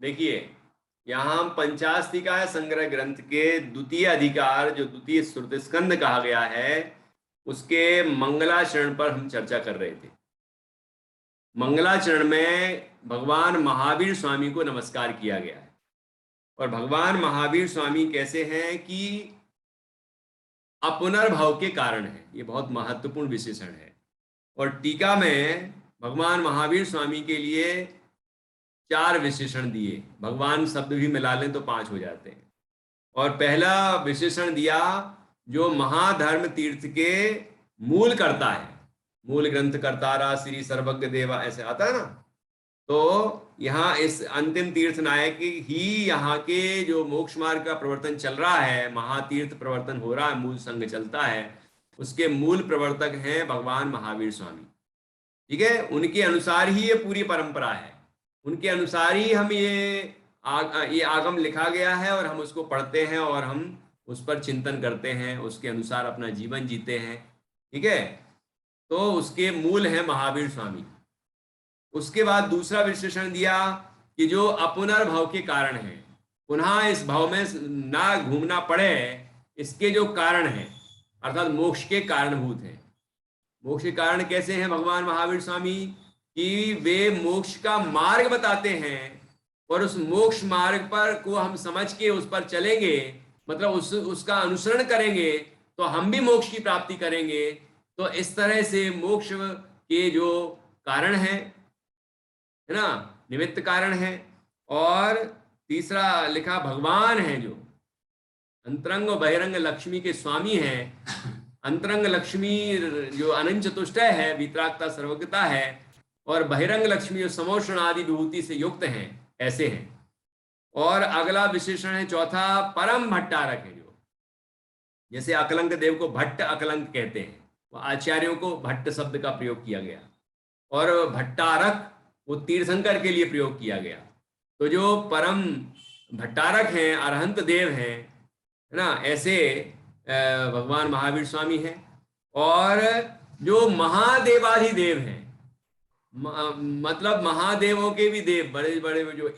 देखिए, यहाँ हम पंचास्तिका संग्रह ग्रंथ के द्वितीय अधिकार, जो द्वितीय श्रुति स्कंद कहा गया है, उसके मंगलाचरण पर हम चर्चा कर रहे थे। मंगलाचरण में भगवान महावीर स्वामी को नमस्कार किया गया है। और भगवान महावीर स्वामी कैसे हैं कि अपुनर्भव के कारण है। ये बहुत महत्वपूर्ण विशेषण है। और टीका में भगवान महावीर स्वामी के लिए 4 विशेषण दिए। भगवान शब्द भी मिला लें तो 5 हो जाते हैं। और पहला विशेषण दिया जो महाधर्म तीर्थ के मूल करता है, मूल ग्रंथ करतारा श्री सर्वज्ञ देवा, ऐसे आता है ना। तो यहाँ इस अंतिम तीर्थ नायक ही यहाँ के जो मोक्ष मार्ग का प्रवर्तन चल रहा है, महातीर्थ प्रवर्तन हो रहा है, मूल संघ चलता है, उसके मूल प्रवर्तक हैं भगवान महावीर स्वामी। ठीक है, उनके अनुसार ही ये पूरी परंपरा है, उनके अनुसार ही हम ये आगम लिखा गया है और हम उसको पढ़ते हैं और हम उस पर चिंतन करते हैं, उसके अनुसार अपना जीवन जीते हैं। ठीक है, तो उसके मूल है महावीर स्वामी। उसके बाद दूसरा विशेषण दिया कि जो अपुनर्भव के कारण है, पुनः इस भव में ना घूमना पड़े, इसके जो कारण हैं, अर्थात मोक्ष के कारणभूत हैं। मोक्ष के कारण कैसे हैं भगवान महावीर स्वामी? कि वे मोक्ष का मार्ग बताते हैं और उस मोक्ष मार्ग पर को हम समझ के उस पर चलेंगे, मतलब उसका अनुसरण करेंगे तो हम भी मोक्ष की प्राप्ति करेंगे। तो इस तरह से मोक्ष के जो कारण है ना, निमित्त कारण है। और तीसरा लिखा भगवान है जो अंतरंग और बहिरंग लक्ष्मी के स्वामी हैं। अंतरंग लक्ष्मी जो अनंत चतुष्टय है, वीतरागता सर्वज्ञता है, और बहिरंग लक्ष्मी जो समोषण आदि विभूति से युक्त हैं, ऐसे हैं। और अगला विशेषण है चौथा, परम भट्टारक है, जो जैसे अकलंक देव को भट्ट अकलंक कहते हैं, वो आचार्यों को भट्ट शब्द का प्रयोग किया गया, और भट्टारक वो तीर्थंकर के लिए प्रयोग किया गया। तो जो परम भट्टारक हैं, अरहंत देव हैं, है ना, ऐसे भगवान महावीर स्वामी हैं। और जो महादेवाधिदेव हैं, मतलब महादेवों के भी देव, बड़े बड़े जो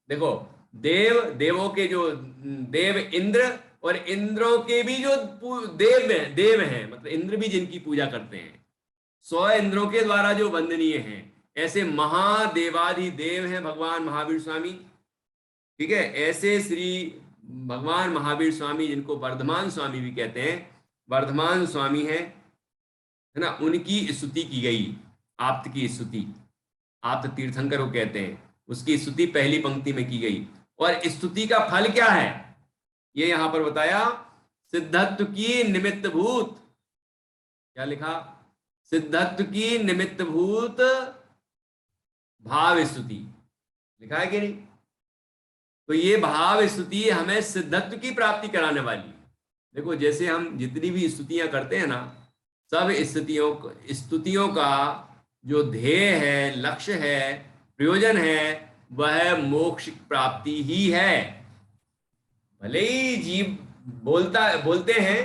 देखो, देवों के जो देव इंद्र, और इंद्रों के भी जो देव हैं, मतलब इंद्र भी जिनकी पूजा करते हैं, 100 इंद्रों के द्वारा जो वंदनीय हैं, ऐसे महादेवाधिदेव हैं भगवान महावीर स्वामी। ठीक है, ऐसे श्री भगवान महावीर स्वामी, जिनको वर्धमान स्वामी भी कहते हैं, वर्धमान स्वामी है ना, उनकी स्तुति की गई। आप्त की स्तुति, आप्त तीर्थंकर को कहते हैं, उसकी स्तुति पहली पंक्ति में की गई। और स्तुति का फल क्या है ये यहां पर बताया, सिद्धत्व की निमित्त भूत। क्या लिखा? सिद्धत्व की निमित्त भूत भाव स्तुति लिखा है कि नहीं? तो ये भाव स्तुति हमें सिद्धत्व की प्राप्ति कराने वाली है। देखो, जैसे हम जितनी भी स्तुतियां करते हैं ना, सब स्तुतियों का जो ध्येय है, लक्ष्य है, प्रयोजन है, वह मोक्ष प्राप्ति ही है। भले ही जीव बोलते हैं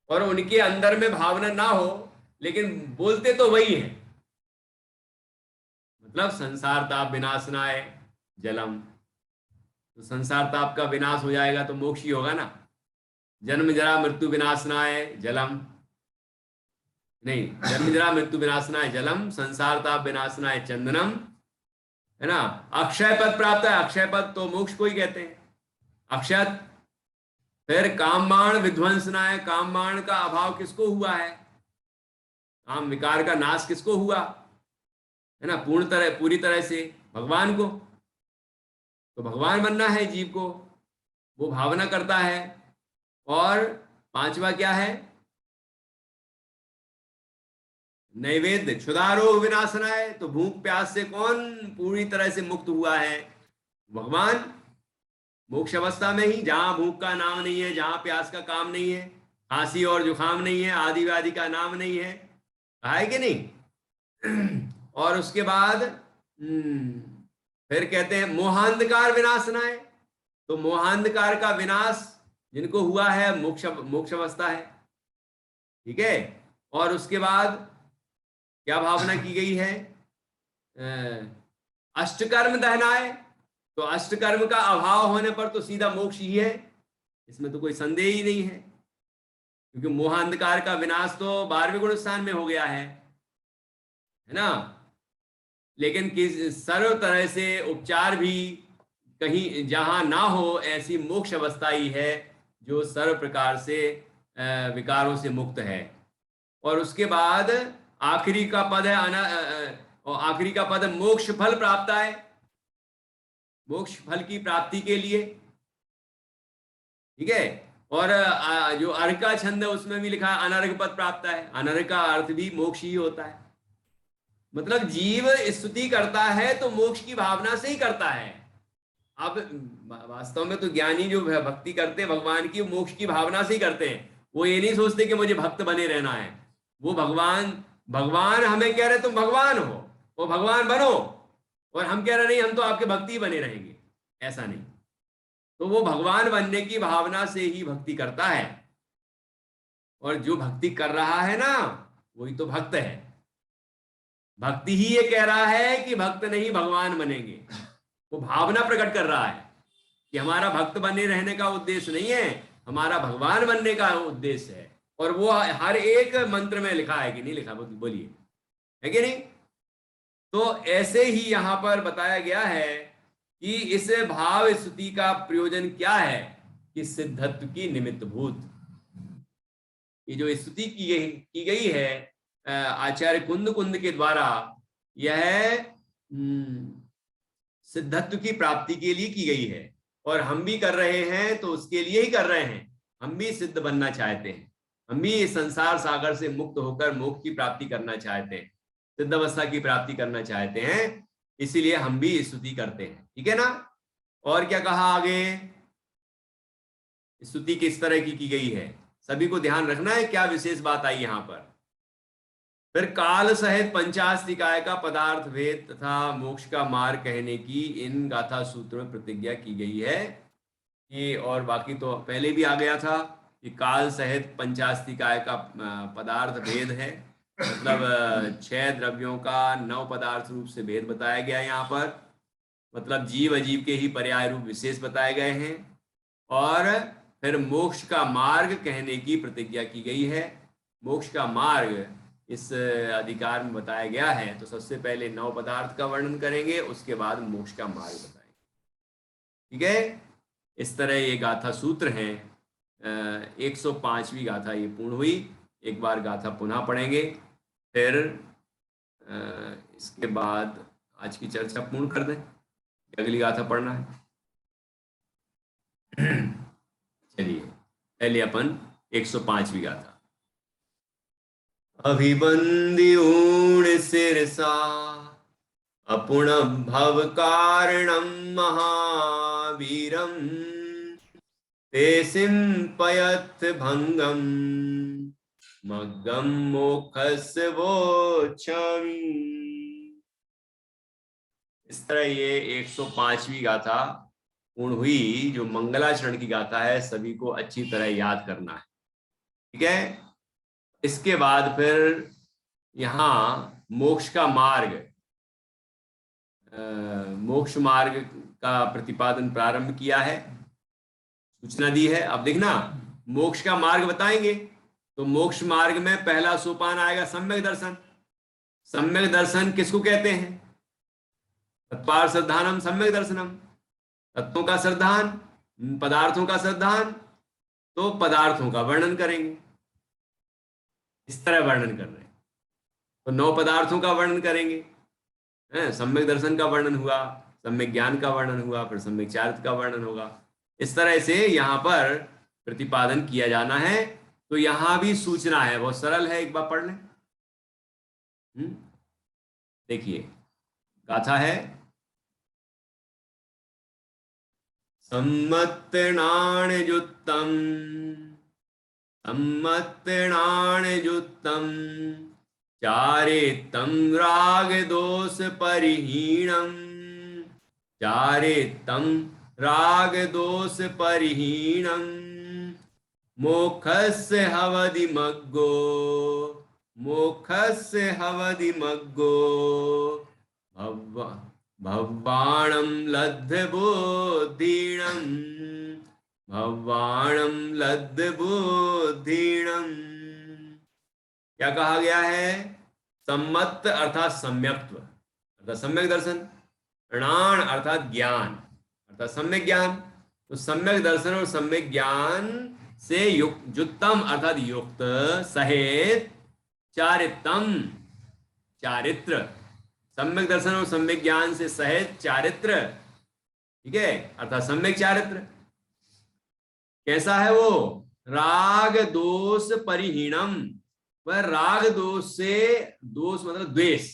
और उनके अंदर में भावना ना हो, लेकिन बोलते तो वही है। मतलब संसार ताप विनाशनाय जलम, तो संसार ताप का विनाश हो जाएगा तो मोक्ष ही होगा ना। जन्म जरा मृत्यु विनाशनाय जलम, नहीं, जन्म जरा मृत्यु विनाशनाय जलम, संसार ताप विनाशनाय चंदनम, है ना। अक्षय पद प्राप्त है, अक्षय पद तो मोक्ष को ही कहते हैं, अक्षत। फिर कामबाण विध्वंसनाय, कामबाण का अभाव किसको हुआ है? काम विकार का नाश किसको हुआ है ना? पूरी तरह से भगवान को। तो भगवान बनना है जीव को, वो भावना करता है। और पांचवा क्या है? नैवेद्य क्षुधारोग विनाशनाय, तो भूख प्यास से कौन पूरी तरह से मुक्त हुआ है? भगवान। मोक्ष अवस्था में ही, जहां भूख का नाम नहीं है, जहां प्यास का काम नहीं है, खांसी और जुकाम नहीं है, आदि व्याधि का नाम नहीं है कि नहीं? और उसके बाद फिर कहते हैं मोहांधकार विनाशनाय, तो मोहांधकार का विनाश जिनको हुआ है, मोक्ष अवस्था है। ठीक है, और उसके बाद क्या भावना की गई है? अष्टकर्म दहनाय, तो अष्टकर्म का अभाव होने पर तो सीधा मोक्ष ही है, इसमें तो कोई संदेह ही नहीं है, क्योंकि मोह अंधकार का विनाश तो 12वें गुण स्थान में हो गया है ना। लेकिन किस सर्व तरह से उपचार भी कहीं जहां ना हो, ऐसी मोक्ष अवस्था ही है जो सर्व प्रकार से विकारों से मुक्त है। और उसके बाद आखिरी का पद है और आखिरी का पद मोक्ष फल प्राप्त है, मोक्ष फल की प्राप्ति के लिए, ठीक है। और जो अर्घ का छंद है उसमें भी लिखा है अनर्घ पद प्राप्त है, अनर्घ का अर्थ भी मोक्ष ही होता है। मतलब जीव स्तुति करता है तो मोक्ष की भावना से ही करता है। अब वास्तव में तो ज्ञानी जो भक्ति करते हैं भगवान की, मोक्ष की भावना से ही करते हैं। वो ये नहीं सोचते कि मुझे भक्त बने रहना है, वो भगवान हमें कह रहे तुम भगवान हो, वो भगवान बनो, और हम कह रहे नहीं हम तो आपके भक्ति बने रहेंगे, ऐसा नहीं। तो वो भगवान बनने की भावना से ही भक्ति करता है, और जो भक्ति कर रहा है ना वही तो भक्त है। भक्ति ही ये कह रहा है कि भक्त नहीं भगवान बनेंगे, वो भावना प्रकट कर रहा है कि हमारा भक्त बने रहने का उद्देश्य नहीं है, हमारा भगवान बनने का उद्देश्य है। और वो हर एक मंत्र में लिखा है कि नहीं लिखा, बोलिए, है कि नहीं। तो ऐसे ही यहां पर बताया गया है कि इस भाव स्तुति का प्रयोजन क्या है कि सिद्धत्व की निमित्त भूत, ये जो स्तुति की गई है आचार्य कुंद के द्वारा, यह सिद्धत्व की प्राप्ति के लिए की गई है। और हम भी कर रहे हैं तो उसके लिए ही कर रहे हैं, हम भी सिद्ध बनना चाहते हैं, हम भी इस संसार सागर से मुक्त होकर मोक्ष की प्राप्ति करना चाहते हैं, सिद्ध अवस्था की प्राप्ति करना चाहते हैं, इसीलिए हम भी स्तुति करते हैं, ठीक है ना। और क्या कहा आगे, स्तुति किस तरह की गई है, सभी को ध्यान रखना है, क्या विशेष बात आई यहां पर। फिर काल सहित पंचास्तिकाय का पदार्थ भेद तथा मोक्ष का मार्ग कहने की इन गाथा सूत्र में प्रतिज्ञा की गई है कि, और बाकी तो पहले भी आ गया था कि काल सहित पंचास्तिकाय का पदार्थ भेद है, मतलब 6 द्रव्यों का 9 पदार्थ रूप से भेद बताया गया यहाँ पर, मतलब जीव अजीव के ही पर्याय रूप विशेष बताए गए हैं। और फिर मोक्ष का मार्ग कहने की प्रतिज्ञा की गई है। मोक्ष का मार्ग इस अधिकार में बताया गया है, तो सबसे पहले 9 पदार्थ का वर्णन करेंगे, उसके बाद मोक्ष का मार्ग बताएंगे, ठीक है। इस तरह ये गाथा सूत्र हैं। 105वीं गाथा ये पूर्ण हुई। एक बार गाथा पुनः पढ़ेंगे, फिर इसके बाद आज की चर्चा पूर्ण कर दें, अगली गाथा पढ़ना है। चलिए पहले अपन 105वीं गाथा। अभिबंदिऊण सिरसा अपुण भव कारणम महावीरम ते सिंपयत भंगम मग्गम मोक्षस्य वोच्छामि। इस तरह ये 105वीं गाथा पूर्ण हुई, जो मंगलाचरण की गाथा है, सभी को अच्छी तरह याद करना है, ठीक है। इसके बाद फिर यहाँ मोक्ष का मार्ग, मोक्ष मार्ग का प्रतिपादन प्रारंभ किया है, सूचना दी है। अब देखना, मोक्ष का मार्ग बताएंगे तो मोक्ष मार्ग में पहला सोपान आएगा सम्यक दर्शन। सम्यक दर्शन किसको कहते हैं, तत्पार श्रद्धानम सम्यक दर्शनम, तत्वों का श्रद्धान, पदार्थों का श्रद्धान, तो पदार्थों का वर्णन करेंगे, इस तरह वर्णन कर रहे हैं। तो 9 पदार्थों का वर्णन करेंगे, सम्यक दर्शन का वर्णन हुआ, सम्यक ज्ञान का वर्णन हुआ, फिर सम्यक चारित्र का वर्णन होगा। इस तरह से यहाँ पर प्रतिपादन किया जाना है। तो यहाँ भी सूचना है, बहुत सरल है, एक बार पढ़ लें। देखिए गाथा है, सम्मत्तनाणजुत्तम सम्मत्तनाणजुत्तम चारेत्तम राग दोष परिहीणम, चारेत्तम राग दोष परिहीणम मोक्षस्य हवदि मग्गो, मोक्षस्य हवदि मग्गो भव्वाणं लब्ध बुद्धिणं, भव्वाणं लब्ध बुद्धिणं। क्या कहा गया है? सम्मत अर्थात सम्यक्त्व अर्थात सम्यक दर्शन, णाण अर्थात ज्ञान अर्थात सम्यक ज्ञान। तो सम्यक दर्शन और सम्यक ज्ञान से युक्त, युक्तम अर्थात युक्त, सहित, चारित्रम चारित्र, सम्यक दर्शन और सम्यक ज्ञान से सहित चारित्र, ठीक है, अर्थात सम्यक चारित्र। कैसा है वो? राग दोष परिहीणम, वह राग दोष से, दोष मतलब द्वेष,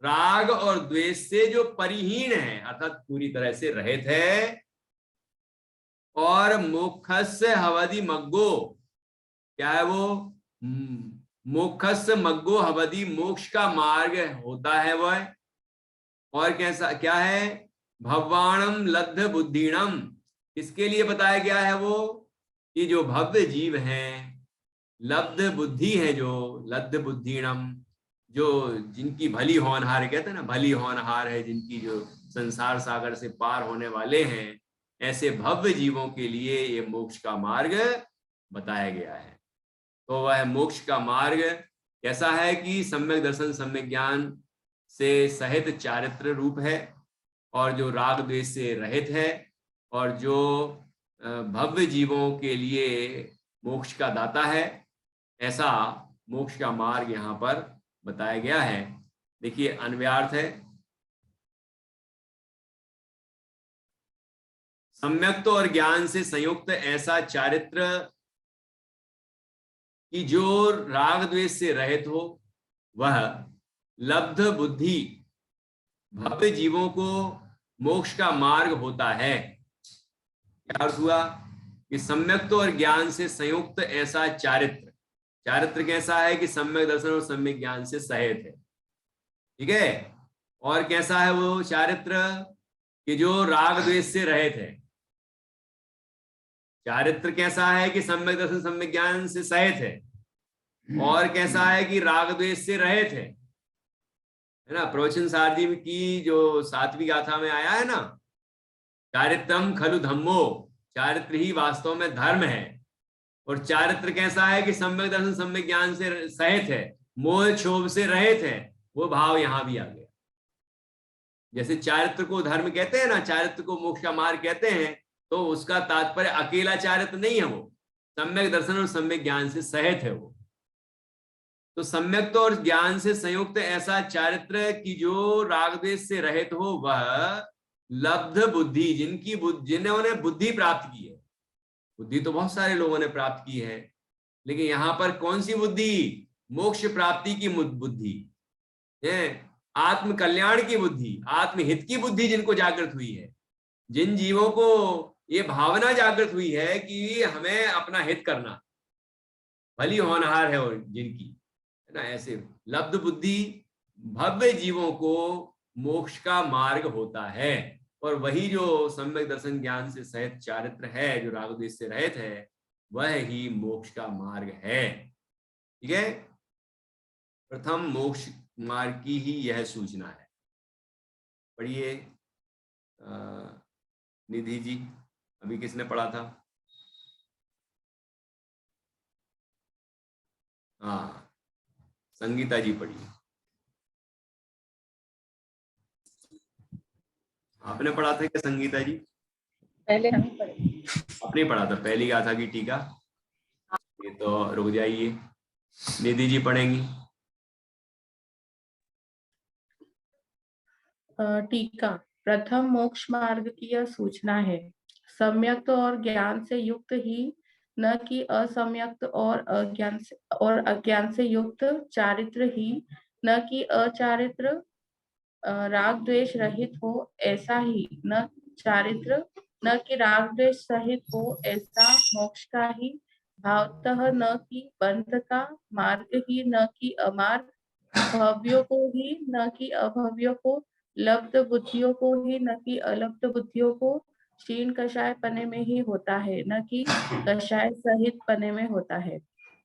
राग और द्वेष से जो परिहीण है अर्थात पूरी तरह से रहित है। और मोक्षस्य हवदि मग्गो, क्या है वो? मोक्षस्य मग्गो हवदि, मोक्ष का मार्ग होता है वह। और कैसा क्या है? भव्वाणम लब्ध बुद्धिणम, किसके लिए बताया गया है वो? कि जो भव्य जीव हैं, लब्ध बुद्धि है, जो लब्ध बुद्धिणम, जो जिनकी भली होनहार, कहते हैं ना भली होनहार है, जिनकी जो संसार सागर से पार होने वाले हैं, ऐसे भव्य जीवों के लिए ये मोक्ष का मार्ग बताया गया है। तो वह मोक्ष का मार्ग कैसा है? कि सम्यक दर्शन सम्यक ज्ञान से सहित चारित्र रूप है, और जो राग द्वेष से रहित है, और जो भव्य जीवों के लिए मोक्ष का दाता है, ऐसा मोक्ष का मार्ग यहाँ पर बताया गया है। देखिए अन्वयार्थ है, सम्यक्त और ज्ञान से संयुक्त ऐसा चारित्र कि जो राग द्वेष से रहित हो, वह लब्ध बुद्धि भव्य जीवों को मोक्ष का मार्ग होता है। क्या अर्थ हुआ? कि सम्यक्त और ज्ञान से संयुक्त ऐसा चारित्र, चारित्र कैसा है? कि सम्यक दर्शन और सम्यक ज्ञान से सहित है, ठीक है। और कैसा है वो चारित्र? कि जो राग द्वेष से रहित है। चारित्र कैसा है? कि सम्यक दर्शन सम्यक ज्ञान से सहित है। और कैसा है? कि राग द्वेष से रहित है ना। प्रवचन सारथी की जो 7वीं गाथा में आया है ना, चारित्रम खलु धम्मो, चारित्र ही वास्तव में धर्म है। और चारित्र कैसा है? कि सम्यक दर्शन सम्यक ज्ञान से सहित है, मोह क्षोभ से रहित है। वो भाव यहां भी आ गया। जैसे चारित्र को धर्म कहते हैं ना, चारित्र को मोक्ष का मार्ग कहते हैं, तो उसका तात्पर्य अकेला चारित्र नहीं है, वो सम्यक दर्शन और सम्यक ज्ञान से सहित है वो। तो सम्यक और ज्ञान से संयुक्त ऐसा चारित्र की जो राग द्वेष से रहित हो, वह लब्ध बुद्धि, जिन्होंने बुद्धि प्राप्त की है। बुद्धि तो बहुत सारे लोगों ने प्राप्त की है, लेकिन यहां पर कौन सी बुद्धि? मोक्ष प्राप्ति की बुद्धि है, आत्म कल्याण की बुद्धि, आत्महित की बुद्धि जिनको जागृत हुई है, जिन जीवों को ये भावना जागृत हुई है कि हमें अपना हित करना, भली होनहार है और जिनकी, है ना, ऐसे लब्ध बुद्धि भव्य जीवों को मोक्ष का मार्ग होता है। और वही जो सम्यक दर्शन ज्ञान से सहित चारित्र है, जो राग द्वेष से रहित है, वह ही मोक्ष का मार्ग है, ठीक है। प्रथम मोक्ष मार्ग की ही यह सूचना है। पढ़िए निधि जी, अभी किसने पढ़ा था? हाँ, संगीता जी पढ़िए। आपने पढ़ा था क्या संगीता जी? पहले हम पढ़े। आपने पढ़ा था पहली गाथा की टीका? ये तो रुक जाइए, निधि जी पढ़ेंगी। टीका। प्रथम मोक्ष मार्ग की यह सूचना है, सम्यक्त और ज्ञान से युक्त ही, न कि असम्यक्त और अज्ञान से युक्त चारित्र ही, न कि अचारित्र राग द्वेष रहित हो ऐसा ही, न चारित्र न कि राग द्वेष सहित हो ऐसा मोक्ष का ही भावतः, न कि बंध का मार्ग ही, न कि अमार्ग, भव्यों को ही न कि अभव्यों को, लब्ध बुद्धियों को ही न कि अलब्ध बुद्धियों को, क्षीण कषाय पने में ही होता है, न कि कषाय सहित पने में होता है।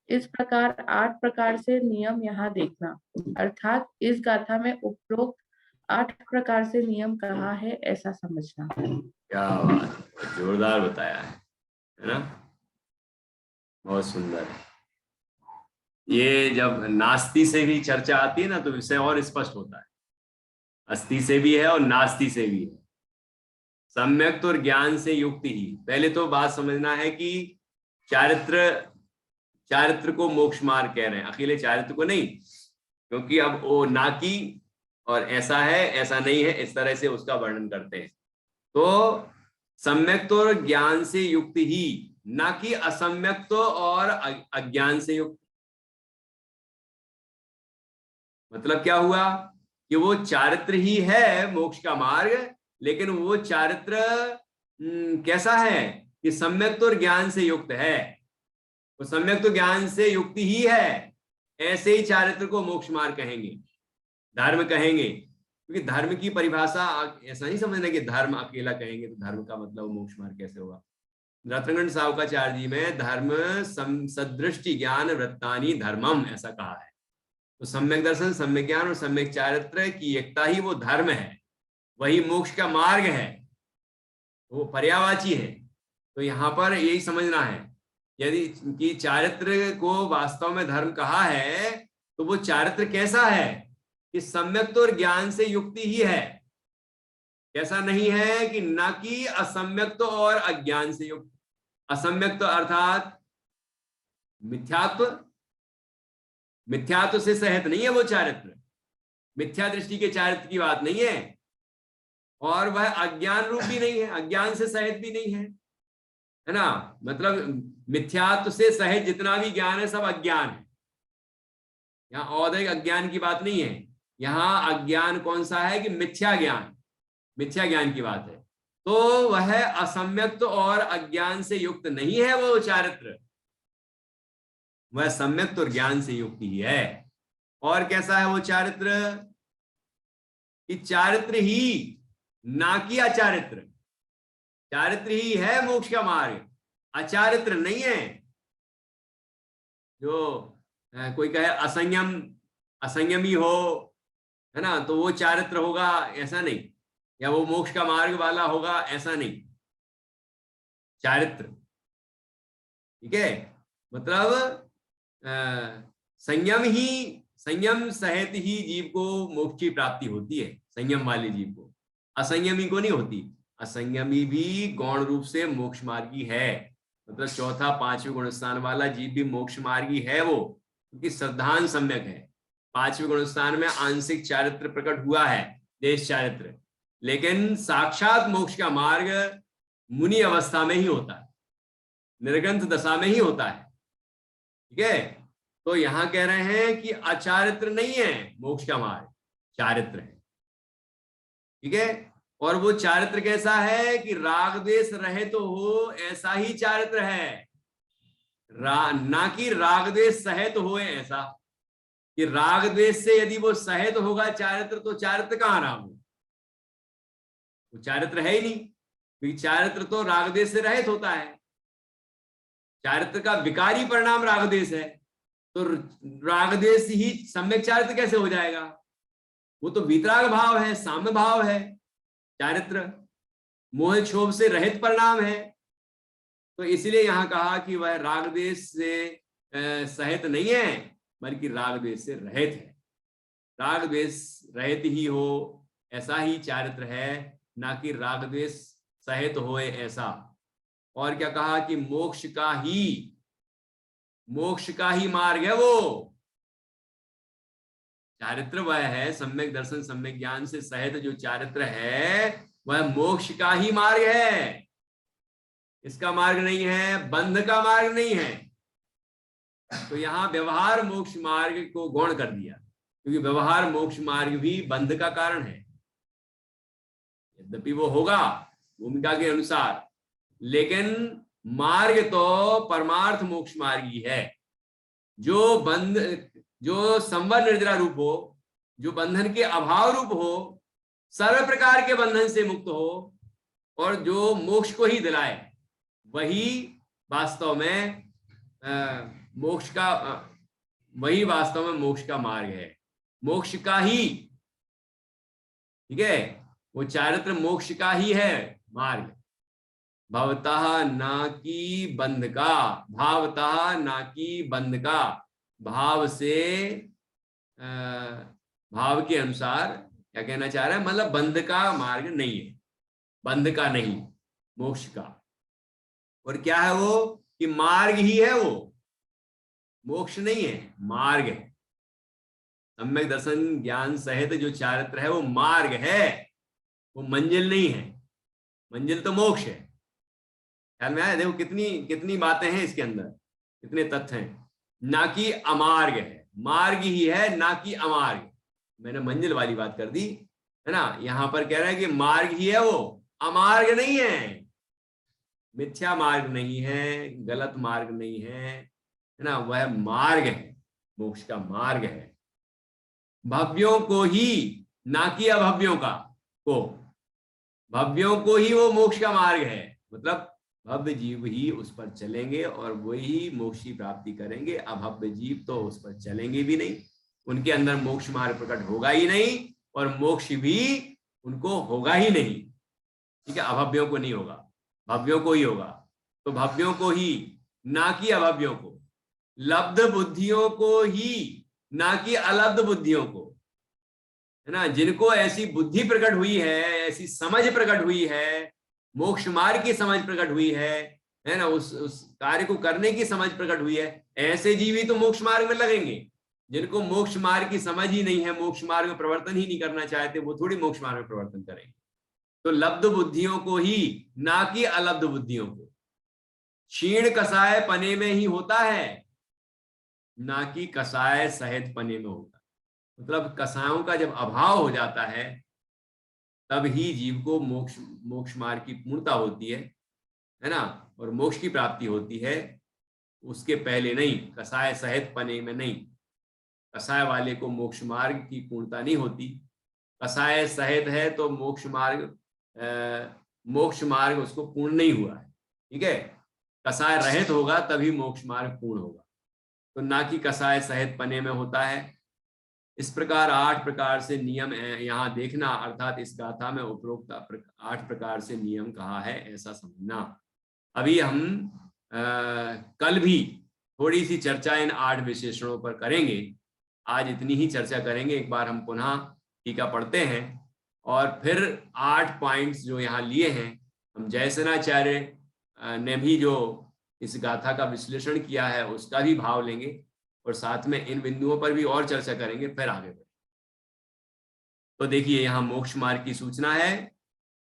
इस प्रकार 8 प्रकार से नियम यहाँ देखना। अर्थात इस गाथा में उपरोक्त 8 प्रकार से नियम कहा है ऐसा समझना। क्या बात, जोरदार बताया है ना, बहुत सुंदर। ये जब नास्ति से भी चर्चा आती है ना तो विषय और स्पष्ट होता है। अस्ति से भी है और नास्ति से भी है। सम्यक और ज्ञान से युक्त ही, पहले तो बात समझना है कि चारित्र को मोक्ष मार्ग कह रहे हैं, अकेले चारित्र को नहीं, क्योंकि अब वो ना की और ऐसा है ऐसा नहीं है इस तरह से उसका वर्णन करते हैं। तो सम्यक और ज्ञान से युक्त ही, ना कि असम्यक और अज्ञान से युक्त। मतलब क्या हुआ कि वो चारित्र ही है मोक्ष का मार्ग, लेकिन वो चारित्र कैसा है कि सम्यक और ज्ञान से युक्त है। वो सम्यक तो ज्ञान से युक्त ही है, ऐसे ही चारित्र को मोक्ष मार्ग कहेंगे, धर्म कहेंगे। क्योंकि धर्म की परिभाषा ऐसा नहीं समझना कि धर्म अकेला कहेंगे तो धर्म का मतलब मोक्ष मार्ग कैसे होगा। रत्नगण सावकाचार्य जी में धर्म सदृष्टि ज्ञान वृत्तानि धर्मम ऐसा कहा है। तो सम्यक दर्शन, सम्यक ज्ञान और सम्यक चारित्र की एकता ही वो धर्म है, वही मोक्ष का मार्ग है, वो पर्यायवाची है। तो यहाँ पर यही समझना है, यदि कि चारित्र को वास्तव में धर्म कहा है तो वो चारित्र कैसा है कि सम्यक और ज्ञान से युक्ति ही है, ऐसा नहीं है कि ना कि असम्यक और अज्ञान से युक्त। असम्यक अर्थात मिथ्यात्व से सहित नहीं है वो चारित्र, मिथ्या दृष्टि के चारित्र की बात नहीं है, और वह अज्ञान रूप भी नहीं है, अज्ञान से सहित भी नहीं है ना। मतलब मिथ्यात्व से सहित जितना भी ज्ञान है सब अज्ञान है। यहाँ औदैहिक अज्ञान की बात नहीं है, यहाँ अज्ञान कौन सा है कि मिथ्या ज्ञान की बात है। तो वह असम्यक और अज्ञान से युक्त नहीं है वो चारित्र, वह सम्यक और ज्ञान से युक्त ही है। और कैसा है वो चारित्र कि चारित्र ही, ना कि अचारित्र। चारित्र ही है मोक्ष का मार्ग, अचारित्र नहीं है। जो कोई कहे असंयमी हो, है ना, तो वो चारित्र होगा ऐसा नहीं, या वो मोक्ष का मार्ग वाला होगा ऐसा नहीं। चारित्र, ठीक है, मतलब संयम सहित ही जीव को मोक्ष की प्राप्ति होती है, संयम वाले जीव को, असंयमी को नहीं होती। असंयमी भी गौण रूप से मोक्ष मार्गी है, मतलब चौथा पांचवें गुण स्थान वाला जीव भी मोक्ष मार्गी है वो, क्योंकि श्रद्धान सम्यक है। पांचवें गुण स्थान में आंशिक चारित्र प्रकट हुआ है, देश चारित्र, लेकिन साक्षात मोक्ष का मार्ग मुनि अवस्था में ही होता है, निर्ग्रंथ दशा में ही होता है। ठीक है, तो यहां कह रहे हैं कि अचारित्र नहीं है मोक्ष का मार्ग, चारित्र है। ठीक है, और वो चारित्र कैसा है कि राग द्वेष रहित तो हो ऐसा ही चारित्र है, ना कि राग द्वेष सहित हो ऐसा। कि राग द्वेष से यदि वो सहित होगा चारित्र तो चारित्र कहां रहा, वो चारित्र है ही नहीं, क्योंकि चारित्र तो राग द्वेष से रहित होता है। चारित्र का विकारी परिणाम राग द्वेष है, तो राग द्वेष ही सम्यक चारित्र कैसे हो जाएगा? वो तो वीतराग भाव है, साम्य भाव है। चारित्र मोह क्षोभ से रहित परिणाम है, तो इसलिए यहां कहा कि वह राग द्वेष से सहित नहीं है, बल्कि राग द्वेष से रहित है। राग द्वेष रहित ही हो ऐसा ही चारित्र है, ना कि राग द्वेष सहित होए ऐसा। और क्या कहा कि मोक्ष का ही मार्ग है वो चारित्र, वह है सम्यक दर्शन सम्यक ज्ञान से सहित जो चारित्र है वह मोक्ष का ही मार्ग है, इसका मार्ग नहीं है, बंध का मार्ग नहीं है। तो यहां व्यवहार मोक्ष मार्ग को गौण कर दिया, क्योंकि व्यवहार मोक्ष मार्ग भी बंध का कारण है। यद्यपि वो होगा भूमिका के अनुसार, लेकिन मार्ग तो परमार्थ मोक्ष मार्ग ही है, जो संवर निर्जरा रूप हो, जो बंधन के अभाव रूप हो, सर्व प्रकार के बंधन से मुक्त हो, और जो मोक्ष को ही दिलाए, वही वास्तव में मोक्ष का मार्ग है। मोक्ष का ही ठीक है, वो चारित्र मोक्ष का ही है मार्ग। भवतः ना की बंध का, भावतः ना की बंध का, भाव से भाव के अनुसार क्या कहना चाह रहा है, मतलब बंध का मार्ग नहीं है, बंध का नहीं, मोक्ष का। और क्या है वो, कि मार्ग ही है वो, मोक्ष नहीं है, मार्ग है। सम्यक दर्शन ज्ञान सहित जो चारित्र है वो मार्ग है, वो मंजिल नहीं है। मंजिल तो मोक्ष है। ख्याल में आया? देखो कितनी कितनी बातें हैं इसके अंदर, कितने तथ्य हैं। ना कि अमार्ग है, मार्ग ही है, ना कि अमार्ग। मैंने मंजिल वाली बात कर दी है ना। यहां पर कह रहा है कि मार्ग ही है वो, अमार्ग नहीं है, मिथ्या मार्ग नहीं है, गलत मार्ग नहीं है ना, वह मार्ग है, मोक्ष का मार्ग है। भव्यों को ही, ना कि अभव्यों का को, भव्यों को ही वो मोक्ष का मार्ग है। मतलब भव्य जीव ही उस पर चलेंगे और वही मोक्ष की प्राप्ति करेंगे। अभव्य जीव तो उस पर चलेंगे भी नहीं, उनके अंदर मोक्ष मार्ग प्रकट होगा ही नहीं, और मोक्ष भी उनको होगा ही नहीं। ठीक है, अभव्यों को नहीं होगा, भव्यों को ही होगा। तो भव्यों को ही, ना कि अभव्यों को, लब्ध बुद्धियों को ही, ना कि अलब्ध बुद्धियों को, है ना। जिनको ऐसी बुद्धि प्रकट हुई है, ऐसी समझ प्रकट हुई है, मोक्ष मार्ग की समझ प्रकट हुई है ना, उस कार्य को करने की समझ प्रकट हुई है, ऐसे जीव ही तो मोक्ष मार्ग में लगेंगे। जिनको मोक्ष मार्ग की समझ ही नहीं है, मोक्ष मार्ग में प्रवर्तन ही नहीं करना चाहते, वो थोड़ी मोक्ष मार्ग में प्रवर्तन करेंगे। तो लब्ध बुद्धियों को ही, ना कि अलब्ध बुद्धियों को। क्षीण कसाय पने में ही होता है, ना कि कसाय सहित पने में होता है। मतलब कसायों का जब अभाव हो जाता है, तब ही जीव को मोक्ष मोक्ष मार्ग की पूर्णता होती है ना, और मोक्ष की प्राप्ति होती है। उसके पहले नहीं, कसाय सहित पने में नहीं। कसाय वाले को मोक्ष मार्ग की पूर्णता नहीं होती। कसाय सहित है तो मोक्ष मार्ग उसको पूर्ण नहीं हुआ है। ठीक है, कसाय रहित होगा तभी मोक्ष मार्ग पूर्ण होगा। तो ना कि कसाय सहित पने में होता है। इस प्रकार 8 प्रकार से नियम यहाँ देखना, अर्थात इस गाथा में उपरोक्त 8 प्रकार से नियम कहा है, ऐसा समझना। अभी हम कल भी थोड़ी सी चर्चा इन 8 विशेषणों पर करेंगे। आज इतनी ही चर्चा करेंगे। एक बार हम पुनः टीका पढ़ते हैं और फिर 8 पॉइंट्स जो यहाँ लिए हैं, हम जयसेनाचार्य ने भी जो इस गाथा का विश्लेषण किया है उसका भी भाव लेंगे, और साथ में इन बिंदुओं पर भी और चर्चा करेंगे, फिर आगे बढ़ेंगे। तो देखिए, यहाँ मोक्ष मार्ग की सूचना है।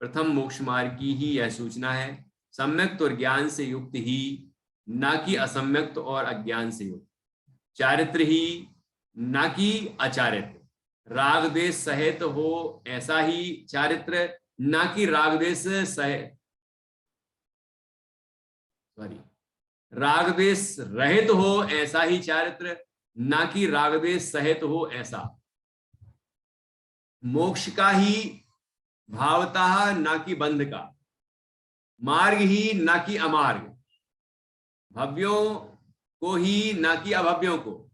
प्रथम मोक्ष मार्ग की ही यह सूचना है, सम्यक्त और ज्ञान से युक्त ही, ना कि असम्यक्त और अज्ञान से युक्त। चारित्र ही, ना कि अचारित्र। राग द्वेष सहित हो ऐसा ही चारित्र, ना कि राग द्वेष सहित, सॉरी, राग द्वेष रहित हो ऐसा ही चारित्र, ना कि राग द्वेष सहित हो ऐसा। मोक्ष का ही भावतः, ना कि बंध का। मार्ग ही, ना कि अमार्ग। भव्यों को ही, ना कि अभव्यों को।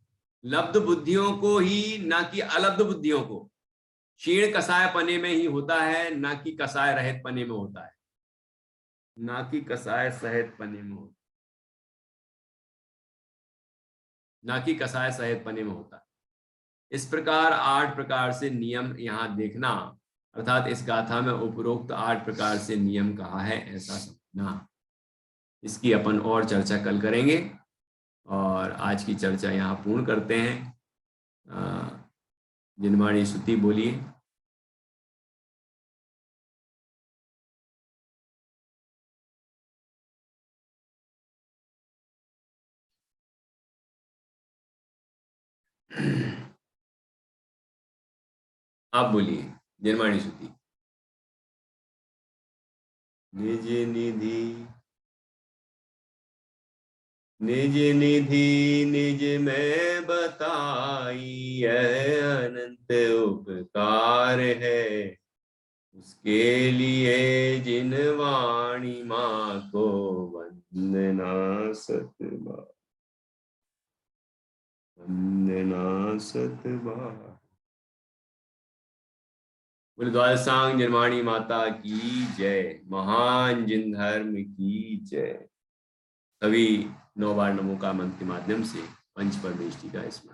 लब्ध बुद्धियों को ही, ना कि अलब्ध बुद्धियों को। क्षीण कसाय पने में ही होता है, ना कि कसाय रहित पने में होता है। ना कि कसाय सहित पने में होता है, ना कि कसाय सहित पने में होता है। इस प्रकार 8 प्रकार से नियम यहाँ देखना, अर्थात इस गाथा में उपरोक्त 8 प्रकार से नियम कहा है, ऐसा समझना। इसकी अपन और चर्चा कल करेंगे, और आज की चर्चा यहाँ पूर्ण करते हैं। जिनवाणी स्तुति बोलिए। आप बोलिए जिनवाणी स्तुति। निज निधि, निज निधि निज में बताई, यह अनंत उपकार है। उसके लिए जिन वाणी माँ को वंदना सतबार, वंदना सतबार। बोले द्वादशांग जन्माणी माता की जय, महान जिन धर्म की जय। सभी 9 बार नमो का मंत्र के माध्यम से पंच परमेष्टि का स्मरण।